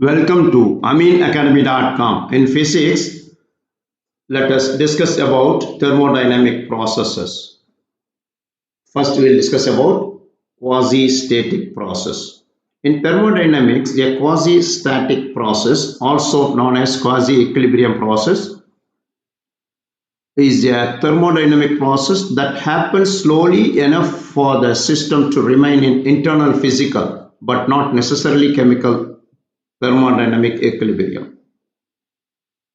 Welcome to aminacademy.com. In physics, let us discuss about thermodynamic processes. First, we will discuss about quasi-static process. In thermodynamics, a quasi-static process, also known as quasi-equilibrium process, is a thermodynamic process that happens slowly enough for the system to remain in internal physical but not necessarily chemical thermodynamic equilibrium.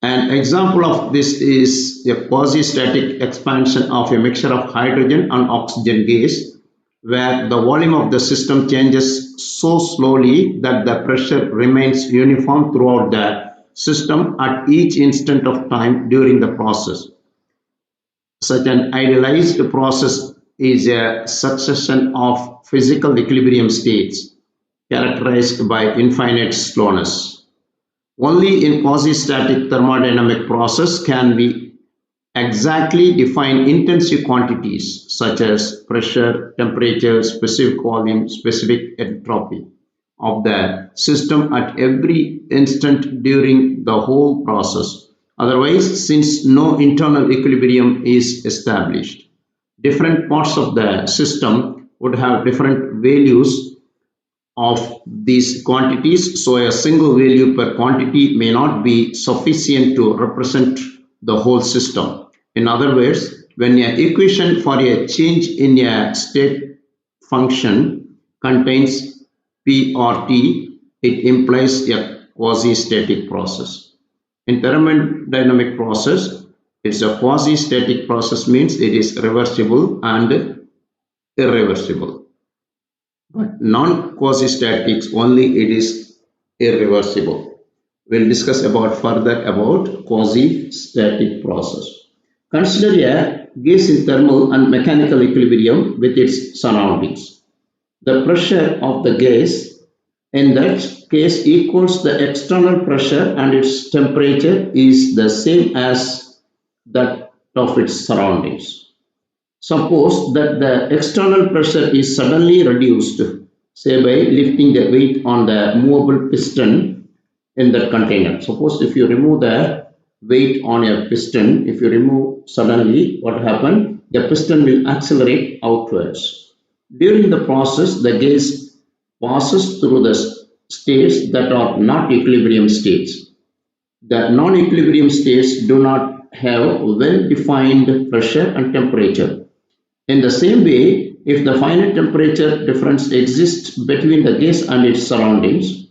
An example of this is a quasi-static expansion of a mixture of hydrogen and oxygen gas, where the volume of the system changes so slowly that the pressure remains uniform throughout the system at each instant of time during the process. Such an idealized process is a succession of physical equilibrium states characterized by infinite slowness. Only in quasi-static thermodynamic process can we exactly define intensive quantities such as pressure, temperature, specific volume, specific entropy of the system at every instant during the whole process. Otherwise, since no internal equilibrium is established, different parts of the system would have different values of these quantities, so a single value per quantity may not be sufficient to represent the whole system. In other words, when an equation for a change in a state function contains P or T, it implies a quasi-static process. In thermodynamic process, it's a quasi-static process means it is reversible and irreversible. But non-quasi-statics only it is irreversible. We'll discuss further about quasi-static process. Consider a gas in thermal and mechanical equilibrium with its surroundings. The pressure of the gas in that case equals the external pressure and its temperature is the same as that of its surroundings. Suppose that the external pressure is suddenly reduced, say by lifting the weight on the movable piston in that container. Suppose if you remove the weight on a piston, if you remove suddenly, what happens? The piston will accelerate outwards. During the process, the gas passes through the states that are not equilibrium states. The non-equilibrium states do not have well-defined pressure and temperature. In the same way, if the finite temperature difference exists between the gas and its surroundings,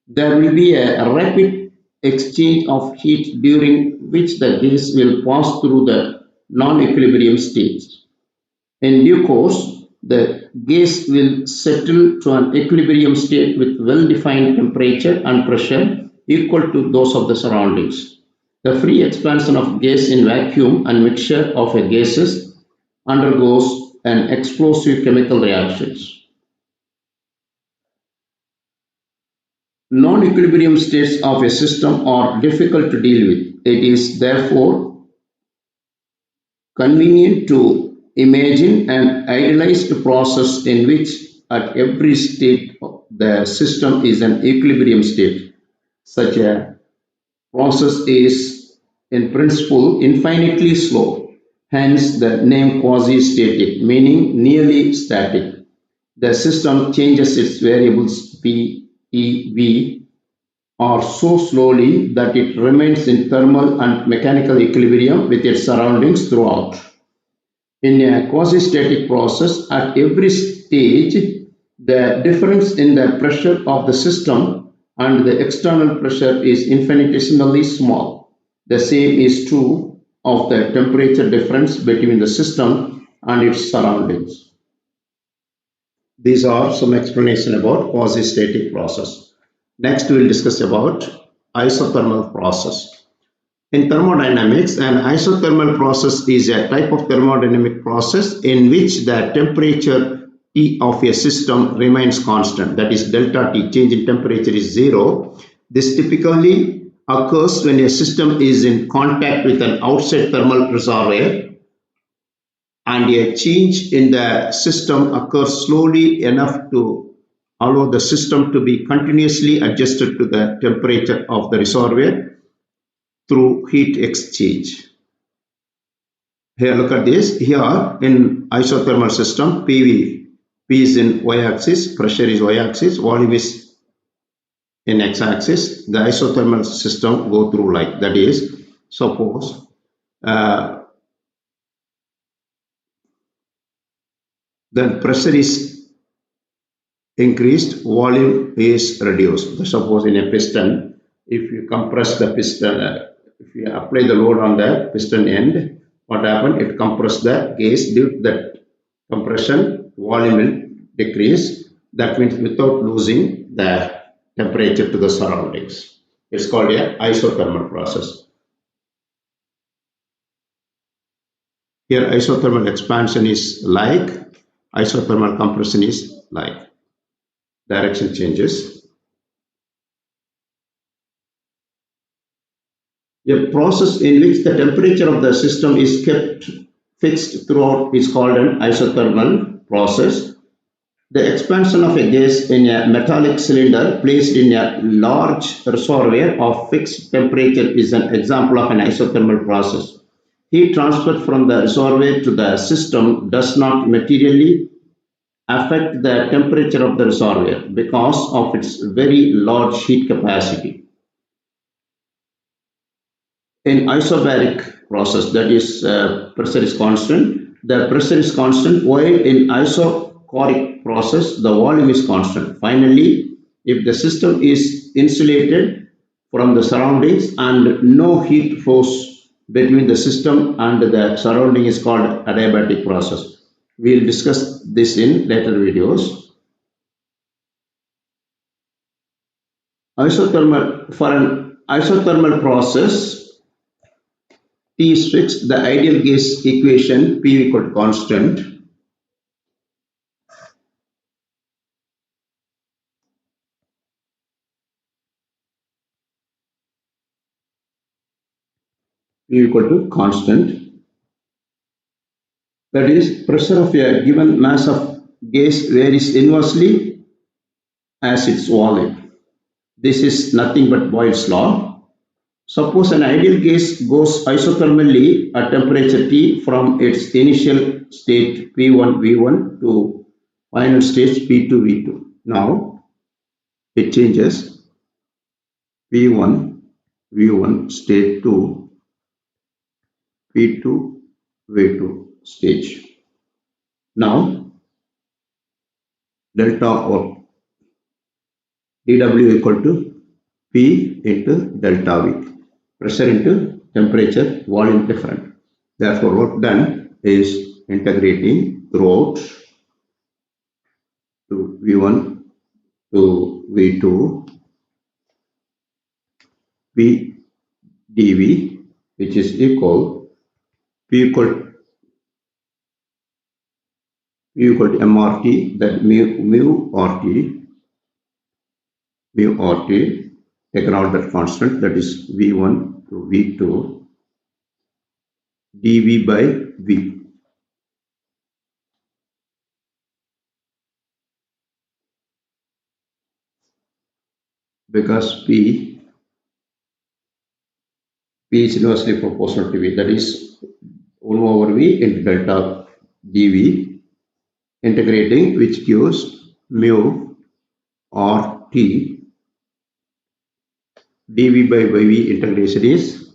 there will be a rapid exchange of heat during which the gas will pass through the non-equilibrium states. In due course, the gas will settle to an equilibrium state with well-defined temperature and pressure equal to those of the surroundings. The free expansion of gas in vacuum and mixture of gases undergoes an explosive chemical reactions. Non-equilibrium states of a system are difficult to deal with. It is therefore convenient to imagine an idealized process in which at every state the system is an equilibrium state. Such a process is in principle infinitely slow, hence the name quasi-static, meaning nearly static. The system changes its variables P, E, V or so slowly that it remains in thermal and mechanical equilibrium with its surroundings throughout. In a quasi-static process, at every stage, the difference in the pressure of the system and the external pressure is infinitesimally small. The same is true of the temperature difference between the system and its surroundings. These are some explanation about quasi-static process. Next, we will discuss about isothermal process. In thermodynamics, an isothermal process is a type of thermodynamic process in which the temperature T of a system remains constant, that is delta T, change in temperature is zero. This typically occurs when a system is in contact with an outside thermal reservoir and a change in the system occurs slowly enough to allow the system to be continuously adjusted to the temperature of the reservoir through heat exchange. Here, look at this. Here in isothermal system, PV, P is in y-axis, pressure is y-axis, volume is in x-axis. The isothermal system go through like that is, suppose then pressure is increased, volume is reduced. Suppose in a piston, if you compress the piston, if you apply the load on the piston end, what happens? It compresses the gas. Due to that compression, volume will decrease. That means without losing the temperature to the surroundings. It's called a isothermal process. Here isothermal expansion is like, isothermal compression is like. Direction changes. A process in which the temperature of the system is kept fixed throughout is called an isothermal process. The expansion of a gas in a metallic cylinder placed in a large reservoir of fixed temperature is an example of an isothermal process. Heat transfer from the reservoir to the system does not materially affect the temperature of the reservoir because of its very large heat capacity. In isobaric process, that is pressure is constant, the pressure is constant, while in isochoric process the volume is constant. Finally, if the system is insulated from the surroundings and no heat flows between the system and the surrounding is called adiabatic process. We will discuss this in later videos. For an isothermal process, T is fixed, the ideal gas equation P equal to constant. P equal to constant. That is, pressure of a given mass of gas varies inversely as its volume. This is nothing but Boyle's law. Suppose an ideal gas goes isothermally at temperature T from its initial state P1 V1 to final state P2 V2. Now it changes P1 V1 state to P2 V2 stage. Now delta of dW equal to P into delta V. Pressure into temperature, volume different. Therefore, work done is integrating throughout to V1 to V2 P dV, which is equal P equal to MRT, that mu RT, taken out that constant, that is V1 to V2 dV by V. Because P is inversely proportional to V, that is 1 over V into delta dV, integrating, which gives mu RT dV by V integration is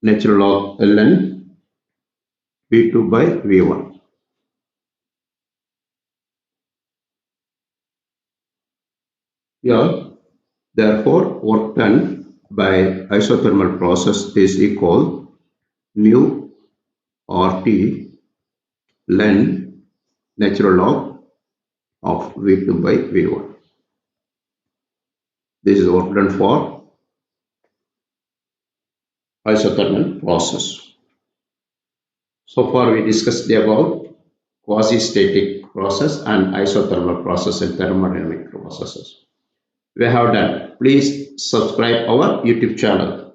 natural log ln V2 by V1. Here, therefore, work done by isothermal process is equal mu RT ln natural log of V2 by V1. This is work done for isothermal process. So far we discussed about quasi-static process and isothermal process and thermodynamic processes. We have done. Please subscribe our YouTube channel.